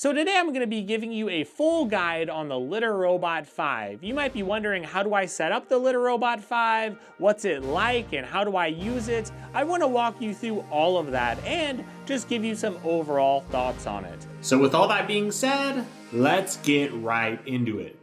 So today I'm going to be giving you a full guide on the Litter Robot 5. You might be wondering, how do I set up the Litter Robot 5? What's it like and how do I use it? I want to walk you through all of that and just give you some overall thoughts on it. So with all that being said, let's get right into it.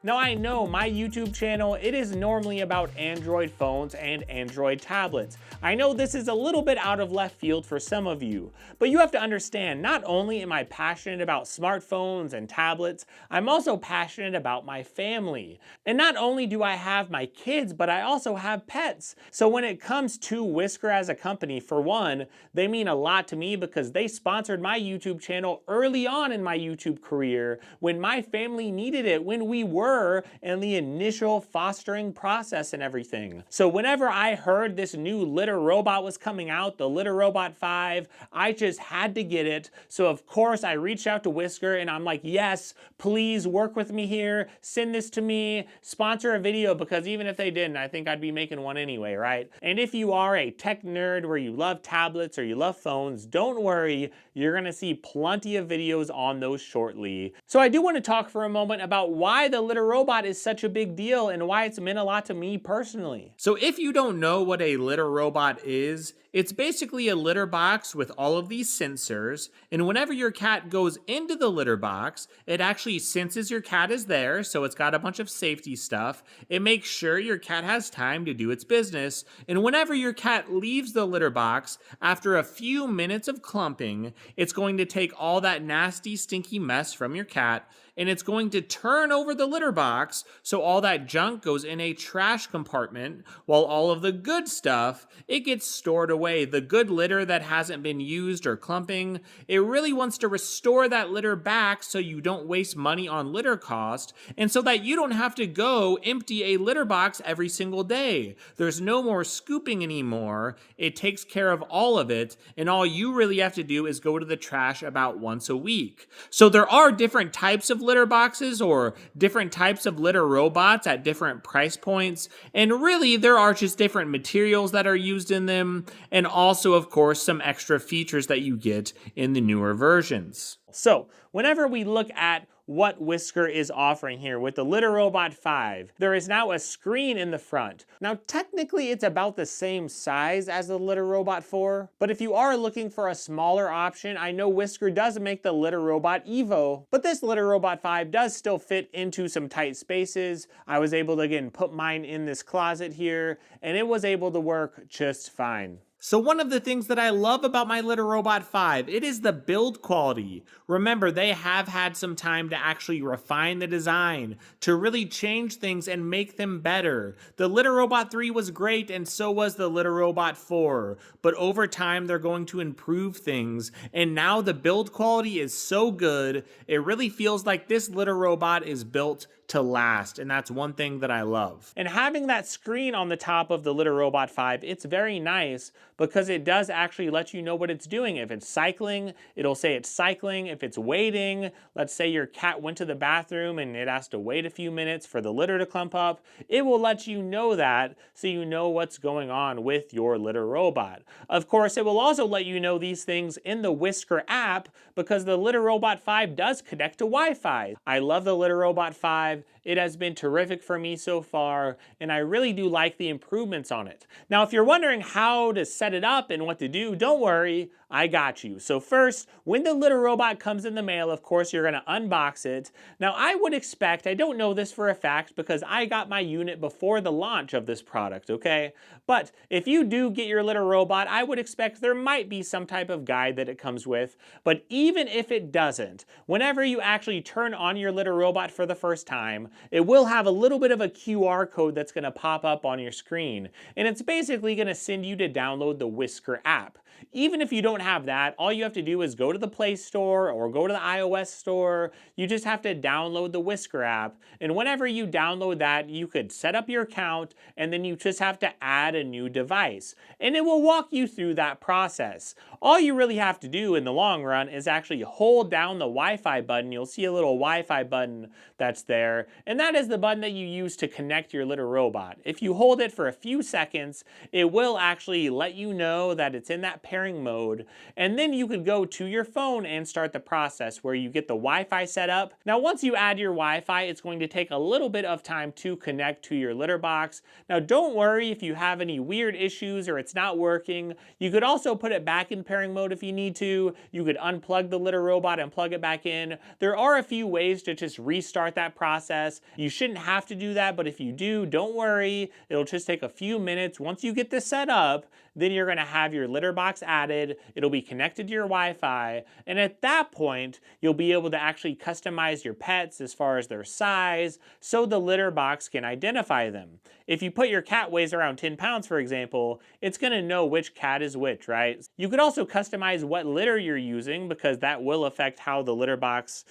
Now I know my YouTube channel, it is normally about Android phones and Android tablets. I know this is a little bit out of left field for some of you, but you have to understand, not only am I passionate about smartphones and tablets, I'm also passionate about my family. And not only do I have my kids, but I also have pets. So when it comes to Whisker as a company, for one, they mean a lot to me because they sponsored my YouTube channel early on in my YouTube career when my family needed it, when we were in the initial fostering process and everything. So whenever I heard this new litter robot was coming out, the Litter Robot 5, I just had to get it. So of course I reached out to Whisker and I'm like, yes, please work with me here, send this to me, sponsor a video, because even if they didn't, I think I'd be making one anyway, right? And if you are a tech nerd where you love tablets or you love phones, don't worry, you're gonna see plenty of videos on those shortly. So I do want to talk for a moment about why the Litter Robot is such a big deal and why it's meant a lot to me personally. So if you don't know what a litter robot is, it's basically a litter box with all of these sensors, and whenever your cat goes into the litter box, it actually senses your cat is there, so it's got a bunch of safety stuff. It makes sure your cat has time to do its business, and whenever your cat leaves the litter box, after a few minutes of clumping, it's going to take all that nasty, stinky mess from your cat, and it's going to turn over the litter box so all that junk goes in a trash compartment, while all of the good stuff, it gets stored away. The good litter that hasn't been used or clumping, it really wants to restore that litter back so you don't waste money on litter cost, and so that you don't have to go empty a litter box every single day. There's no more scooping anymore. It takes care of all of it, and all you really have to do is go to the trash about once a week. So there are different types of litter boxes or different types of litter robots at different price points, and really there are just different materials that are used in them, and also of course some extra features that you get in the newer versions. So whenever we look at what Whisker is offering here with the Litter Robot 5, there is now a screen in the front. Now technically it's about the same size as the Litter Robot 4, but if you are looking for a smaller option, I know Whisker does make the Litter Robot Evo, but this Litter Robot 5 does still fit into some tight spaces. I was able to again put mine in this closet here, and it was able to work just fine. So one of the things that I love about my Litter Robot 5, it is the build quality. Remember, they have had some time to actually refine the design, to really change things and make them better. The Litter Robot 3 was great, and so was the Litter Robot 4, but over time they're going to improve things, and now the build quality is so good, it really feels like this Litter Robot is built to last, and that's one thing that I love. And having that screen on the top of the Litter Robot 5, it's very nice because it does actually let you know what it's doing. If it's cycling, it'll say it's cycling. If it's waiting, let's say your cat went to the bathroom and it has to wait a few minutes for the litter to clump up, it will let you know that so you know what's going on with your litter robot. Of course, it will also let you know these things in the Whisker app because the Litter Robot 5 does connect to Wi-Fi. I love the Litter Robot 5. It has been terrific for me so far, and I really do like the improvements on it. Now, if you're wondering how to set it up and what to do, don't worry, I got you. So first, when the Litter Robot comes in the mail, of course, you're gonna unbox it. Now, I would expect, I don't know this for a fact because I got my unit before the launch of this product, okay? But if you do get your Litter Robot, I would expect there might be some type of guide that it comes with. But even if it doesn't, whenever you actually turn on your Litter Robot for the first time, it will have a little bit of a QR code that's gonna pop up on your screen. And it's basically gonna send you to download the Whisker app. Even if you don't have that, all you have to do is go to the Play Store or go to the iOS store. You just have to download the Whisker app. And whenever you download that, you could set up your account and then you just have to add a new device. And it will walk you through that process. All you really have to do in the long run is actually hold down the Wi-Fi button. You'll see a little Wi-Fi button that's there. And that is the button that you use to connect your Litter Robot. If you hold it for a few seconds, it will actually let you know that it's in that pairing mode. And then you could go to your phone and start the process where you get the Wi-Fi set up. Now, once you add your Wi-Fi, it's going to take a little bit of time to connect to your litter box. Now, don't worry if you have any weird issues or it's not working. You could also put it back in pairing mode if you need to. You could unplug the Litter Robot and plug it back in. There are a few ways to just restart that process. You shouldn't have to do that, but if you do, don't worry. It'll just take a few minutes. Once you get this set up, then you're going to have your litter box added. It'll be connected to your Wi-Fi. And at that point, you'll be able to actually customize your pets as far as their size so the litter box can identify them. If you put your cat weighs around 10 pounds, for example, it's going to know which cat is which, right? You could also customize what litter you're using because that will affect how the litter box,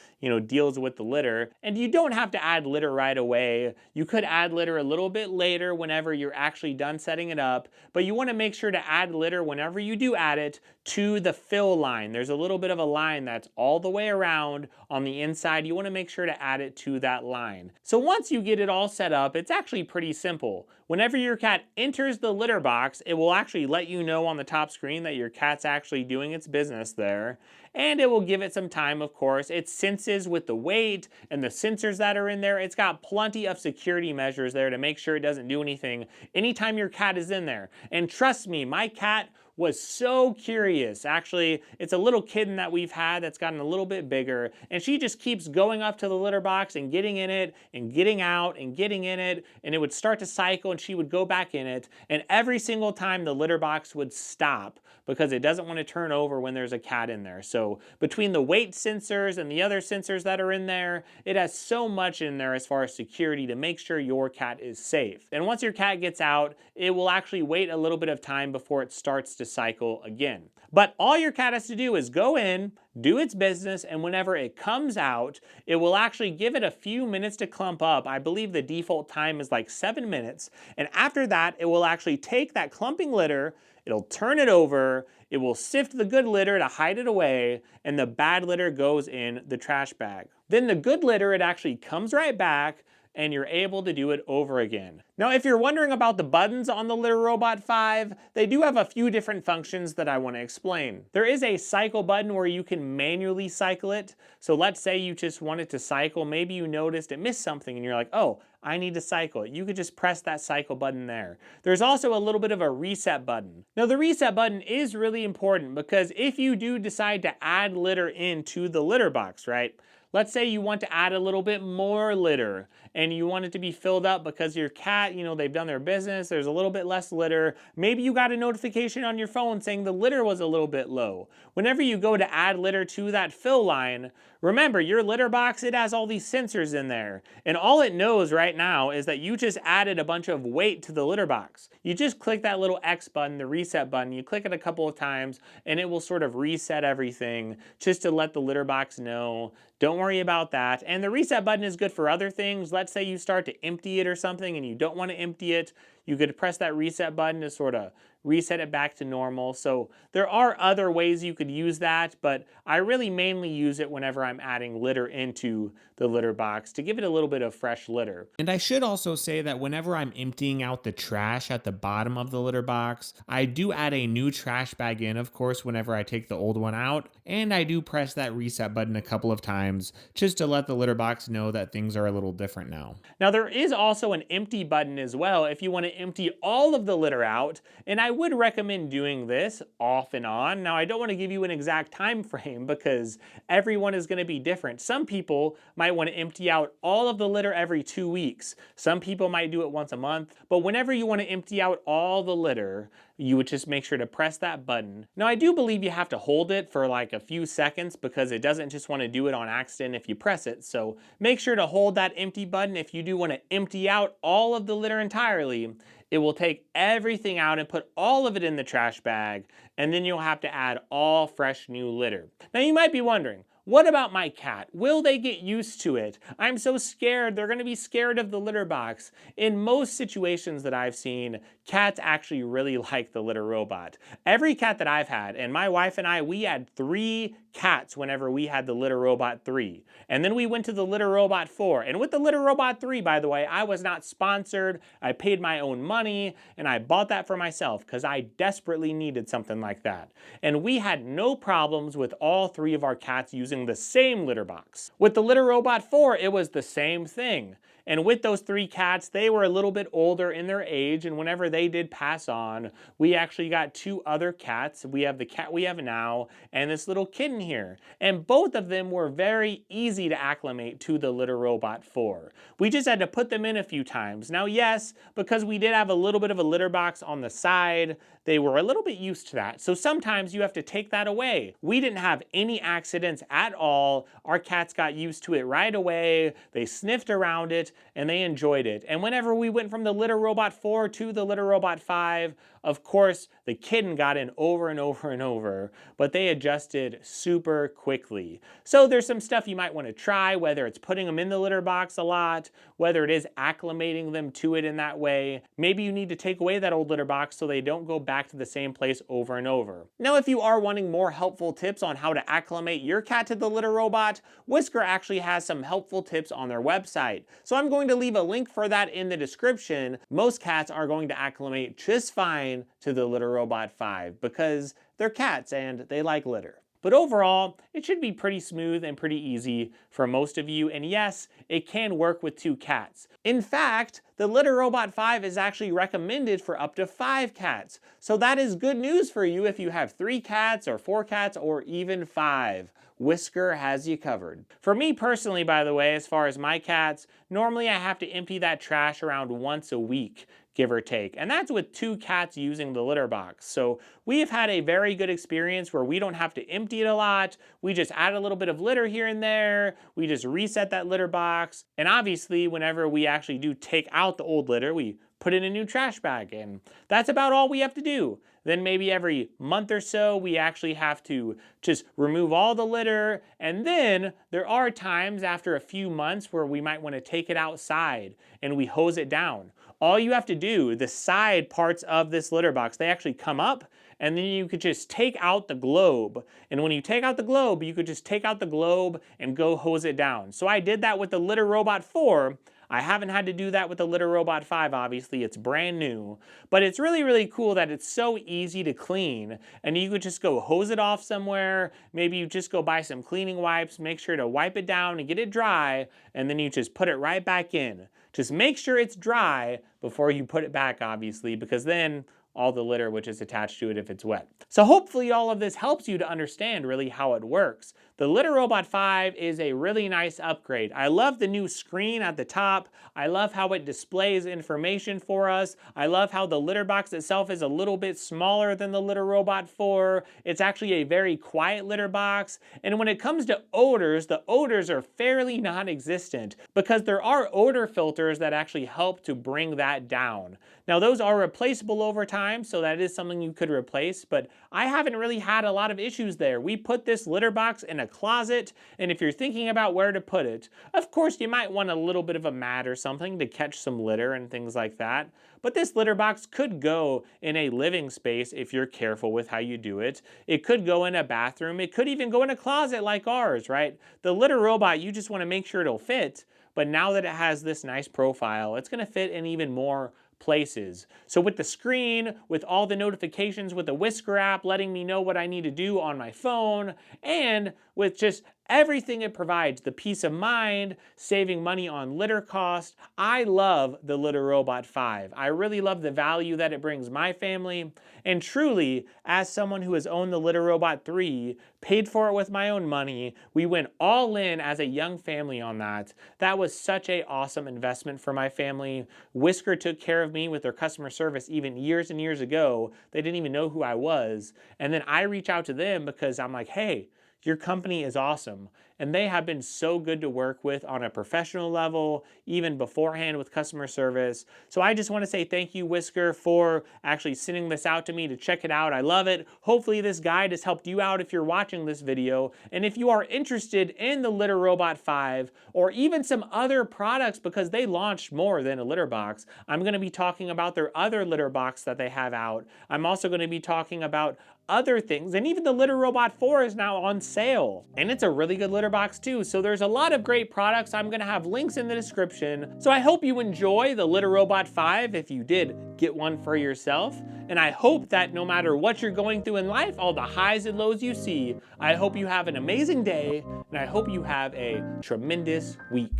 deals with the litter. And you don't have to add litter right away. You could add litter a little bit later whenever you're actually done setting it up, but you want to make sure to add litter whenever you do add it to the fill line. There's a little bit of a line that's all the way around on the inside. You want to make sure to add it to that line. So once you get it all set up, it's actually pretty simple. Whenever your cat enters the litter box, it will actually let you know on the top screen that your cat's actually doing its business there. And it will give it some time, of course. It senses with the weight and the sensors that are in there. It's got plenty of security measures there to make sure it doesn't do anything anytime your cat is in there. And trust me, my cat was so curious. Actually, it's a little kitten that we've had that's gotten a little bit bigger, and she just keeps going up to the litter box and getting in it and getting out and getting in it, and it would start to cycle and she would go back in it, and every single time the litter box would stop because it doesn't want to turn over when there's a cat in there. So between the weight sensors and the other sensors that are in there, it has so much in there as far as security to make sure your cat is safe. And once your cat gets out, it will actually wait a little bit of time before it starts to cycle again. But all your cat has to do is go in, do its business, and whenever it comes out, it will actually give it a few minutes to clump up. I believe the default time is like 7 minutes. And after that, it will actually take that clumping litter, it'll turn it over, it will sift the good litter to hide it away, and the bad litter goes in the trash bag. Then the good litter, it actually comes right back, and you're able to do it over again. Now, if you're wondering about the buttons on the Litter Robot 5, they do have a few different functions that I want to explain. There is a cycle button where you can manually cycle it. So let's say you just wanted to cycle, maybe you noticed it missed something and you're like, oh, I need to cycle it. You could just press that cycle button there. There's also a little bit of a reset button. Now, the reset button is really important because if you do decide to add litter into the litter box, right? Let's say you want to add a little bit more litter and you want it to be filled up because your cat, they've done their business, there's a little bit less litter. Maybe you got a notification on your phone saying the litter was a little bit low. Whenever you go to add litter to that fill line, remember your litter box, it has all these sensors in there. And all it knows right now is that you just added a bunch of weight to the litter box. You just click that little X button, the reset button, you click it a couple of times and it will sort of reset everything just to let the litter box know. Don't worry about that. And the reset button is good for other things. Let's say you start to empty it or something and you don't want to empty it. You could press that reset button to sort of reset it back to normal. So there are other ways you could use that, but I really mainly use it whenever I'm adding litter into the litter box to give it a little bit of fresh litter. And I should also say that whenever I'm emptying out the trash at the bottom of the litter box, I do add a new trash bag in, of course, whenever I take the old one out, and I do press that reset button a couple of times just to let the litter box know that things are a little different now. Now there is also an empty button as well if you want to empty all of the litter out, and I would recommend doing this off and on. Now I don't want to give you an exact time frame because everyone is going to be different. Some people might want to empty out all of the litter every 2 weeks. Some people might do it once a month, but whenever you want to empty out all the litter, you would just make sure to press that button. Now I do believe you have to hold it for like a few seconds because it doesn't just want to do it on accident if you press it. So make sure to hold that empty button if you do want to empty out all of the litter entirely. It will take everything out and put all of it in the trash bag, and then you'll have to add all fresh new litter. Now you might be wondering, what about my cat? Will they get used to it? I'm so scared. They're going to be scared of the litter box. In most situations that I've seen, cats actually really like the litter robot. Every cat that I've had, and my wife and I, we had 3 cats whenever we had the Litter Robot 3. And then we went to the Litter Robot 4. And with the Litter Robot 3, by the way, I was not sponsored. I paid my own money, and I bought that for myself because I desperately needed something like that. And we had no problems with all 3 of our cats using the same litter box. With the Litter Robot 4, it was the same thing. And with those 3 cats, they were a little bit older in their age, and whenever they did pass on, we actually got 2 other cats. We have the cat we have now, and this little kitten here. And both of them were very easy to acclimate to the Litter Robot 4. We just had to put them in a few times. Now, yes, because we did have a little bit of a litter box on the side, they were a little bit used to that. So sometimes you have to take that away. We didn't have any accidents at all. Our cats got used to it right away. They sniffed around it, and they enjoyed it. And whenever we went from the Litter Robot 4 to the Litter Robot 5, of course, the kitten got in over and over and over, but they adjusted super quickly. So there's some stuff you might want to try, whether it's putting them in the litter box a lot, whether it is acclimating them to it in that way. Maybe you need to take away that old litter box so they don't go back to the same place over and over. Now, if you are wanting more helpful tips on how to acclimate your cat to the litter robot, Whisker actually has some helpful tips on their website. So I'm going to leave a link for that in the description. Most cats are going to acclimate just fine to the Litter Robot 5 because they're cats and they like litter. But overall, it should be pretty smooth and pretty easy for most of you, and yes, it can work with 2 cats. In fact, the Litter Robot 5 is actually recommended for up to 5 cats. So that is good news for you if you have 3 cats or 4 cats or even 5. Whisker has you covered. For me personally, by the way, as far as my cats, normally I have to empty that trash around once a week, give or take. And that's with 2 cats using the litter box. So we have had a very good experience where we don't have to empty it a lot. We just add a little bit of litter here and there. We just reset that litter box. And obviously, whenever we actually do take out the old litter, we put in a new trash bag. And that's about all we have to do. Then maybe every month or so, we actually have to just remove all the litter. And then there are times after a few months where we might want to take it outside and we hose it down. All you have to do, the side parts of this litter box, they actually come up, and then you could just take out the globe. And when you take out the globe, you could just take out the globe and go hose it down. So I did that with the Litter Robot 4. I haven't had to do that with the Litter Robot 5, obviously, it's brand new. But it's really, really cool that it's so easy to clean, and you could just go hose it off somewhere. Maybe you just go buy some cleaning wipes, make sure to wipe it down and get it dry, and then you just put it right back in. Just make sure it's dry before you put it back, obviously, because then all the litter which is attached to it if it's wet. So hopefully all of this helps you to understand really how it works. The Litter Robot 5 is a really nice upgrade. I love the new screen at the top. I love how it displays information for us. I love how the litter box itself is a little bit smaller than the Litter Robot 4. It's actually a very quiet litter box. And when it comes to odors, the odors are fairly non-existent because there are odor filters that actually help to bring that down. Now those are replaceable over time, so that is something you could replace, but I haven't really had a lot of issues there. We put this litter box in a closet, and if you're thinking about where to put it, of course you might want a little bit of a mat or something to catch some litter and things like that. But this litter box could go in a living space if you're careful with how you do it. It could go in a bathroom. It could even go in a closet like ours, right? The Litter Robot, you just want to make sure it'll fit, but now that it has this nice profile, it's going to fit in even more places. So with the screen, with all the notifications with the Whisker app letting me know what I need to do on my phone, and with just everything it provides, the peace of mind, saving money on litter cost, I love the Litter Robot 5. I really love the value that it brings my family, and truly, as someone who has owned the Litter Robot 3, paid for it with my own money, we went all in as a young family on that. That was such an awesome investment for my family. Whisker took care of me with their customer service even years and years ago. They didn't even know who I was. And then I reach out to them because I'm like, hey, your company is awesome. and they have been so good to work with on a professional level, even beforehand with customer service. So I just want to say thank you, Whisker, for actually sending this out to me to check it out. I love it. Hopefully this guide has helped you out if you're watching this video. And if you are interested in the Litter Robot 5 or even some other products, because they launched more than a litter box, I'm going to be talking about their other litter box that they have out. I'm also going to be talking about other things, and even the Litter Robot 4 is now on sale, and it's a really good litter box too. So there's a lot of great products. I'm gonna have links in the description. So I hope you enjoy the Litter Robot 5 if you did get one for yourself, and I hope that no matter what you're going through in life, all the highs and lows you see, I hope you have an amazing day, and I hope you have a tremendous week.